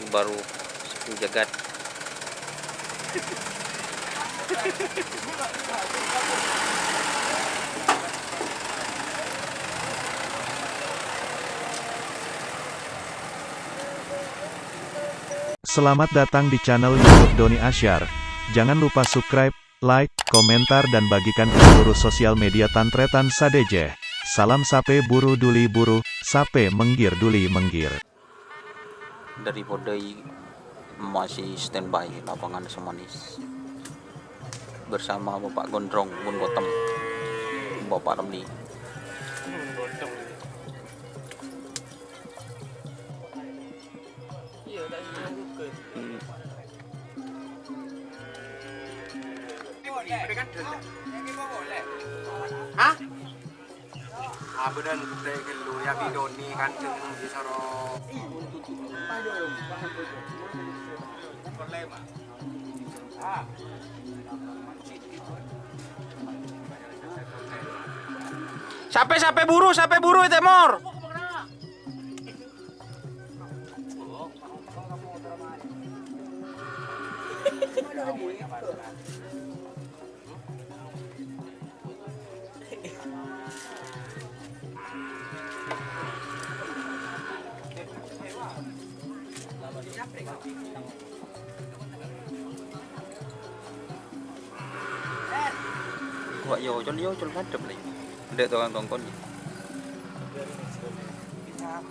baru jagat. Selamat datang di channel YouTube Doni Asyar. Jangan lupa subscribe, like, komentar dan bagikan ke seluruh sosial media Tantretan Sadeje. Salam sape buru duli buru, sape menggir duli menggir. Daripada masih standby lapangan Semanis bersama Bapak Gondrong Bun Bottom, Bapak Ramli. Hah? Beneran gede gelu ya bidoni kan jeung di soro. Sape buru itu Mor. Wak yo col madep lagi. Ndek tukang tongkon.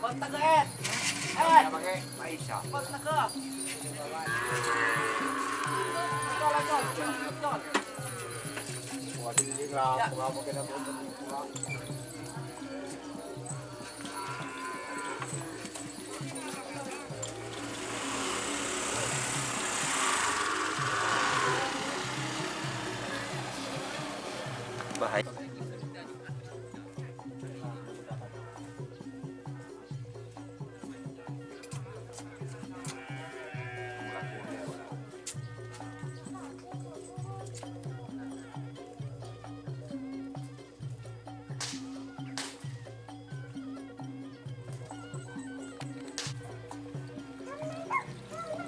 Kontak ke Ed. Ed pakai Aisyah. Kontak ke. Waduh ini enggak pakai dapur pulang. Bahaya.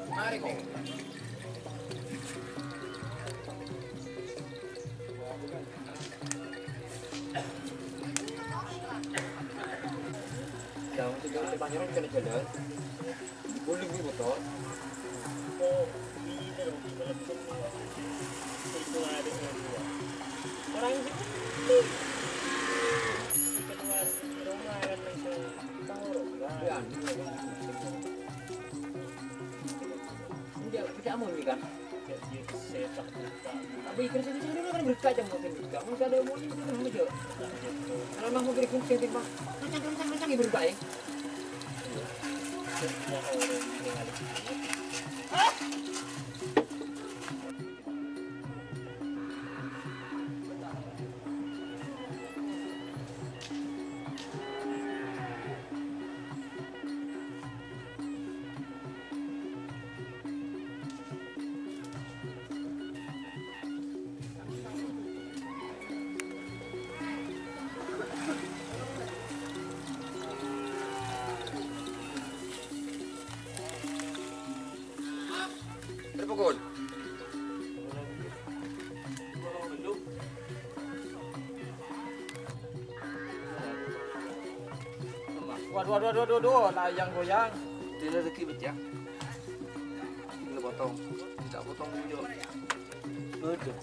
Mari kok. Jangan tidur di banyak orang jalan-jalan. Boleh nih motor. Oh, ini loh. Itu ada orang itu. Keluar rumah kan langsung tahu. Ya. Tidak mau nih kan? Tapi ikan sendiri kan berkacang mungkin juga. Mungkin ada mau itu kan aja. Kalau mau beri kunci yang tiba, kencang ibu berkah ya. Berpukul. Waduh, layang goyang. Tidak rezeki becak. Ini potong. Tidak potong video. Aduh.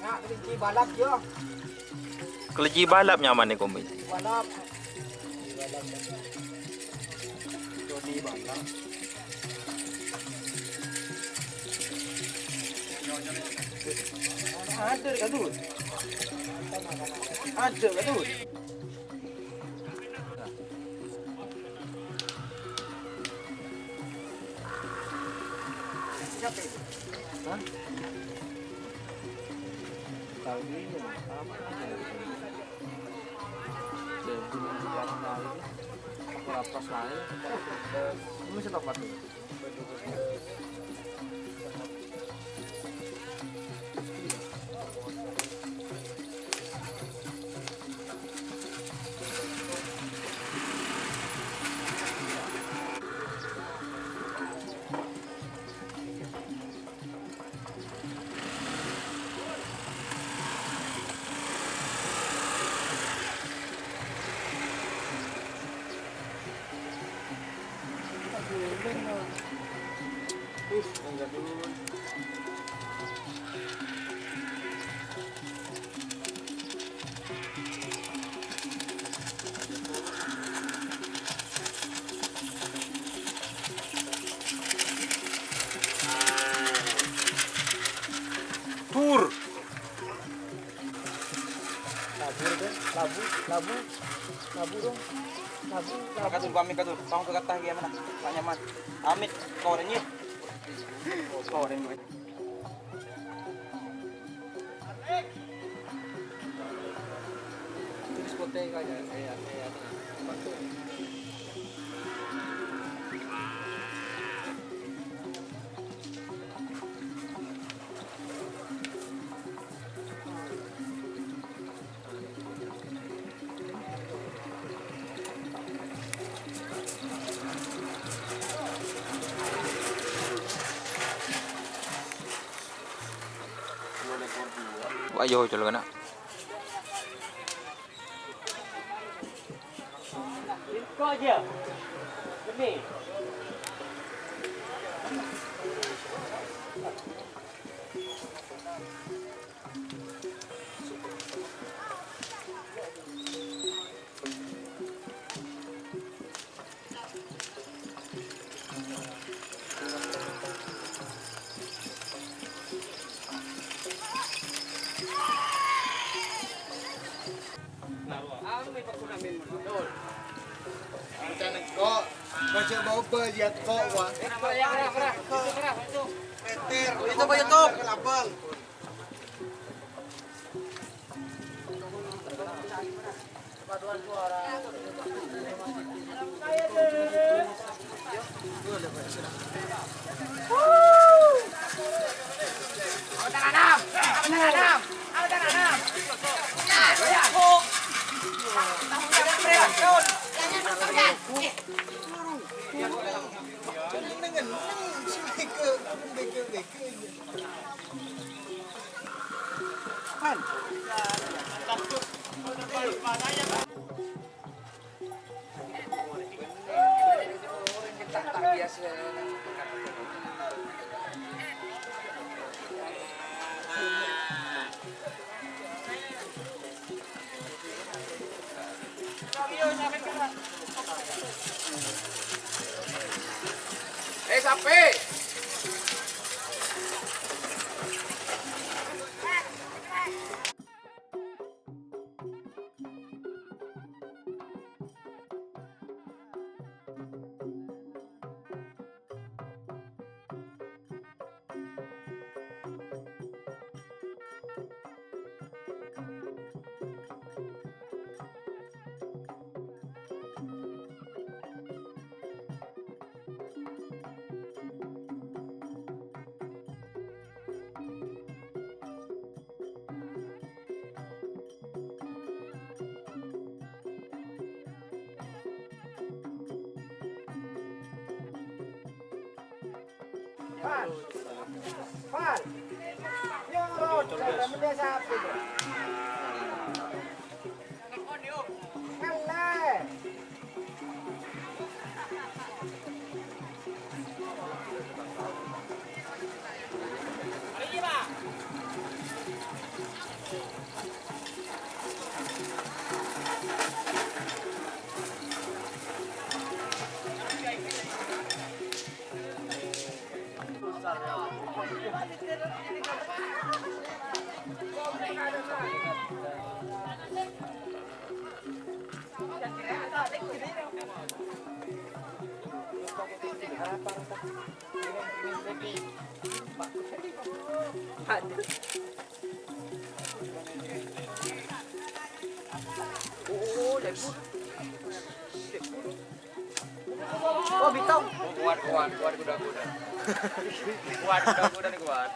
Nah, kelinci balap je. Kelinci balap nyaman nih kombi. Balap. Doni balap. Ada kadut. Ada kadut. Siapa itu? Hah? Tahu ini apa aja. Jadi sekarang lain aku lapas lain. Ini mesti tempat dulu. enggak dulu. Tur. Labu dong. Labu. Katul kami katul. Tang ke kata gimana? Tanya man. Amit kau ini. Kau ini. Diskotek aja kayak batu. Ayo coba kena. Kau aja. Ini. Kok baca bau berlihat kok wah. Meter. Itu banyak top. Labang. Paduan suara. Sampai. Pan. Yang road, cara mendia sapi. Kalah. Oh, bitong. Kuat kuda-kuda. Kuat kuda-kuda nih kuat.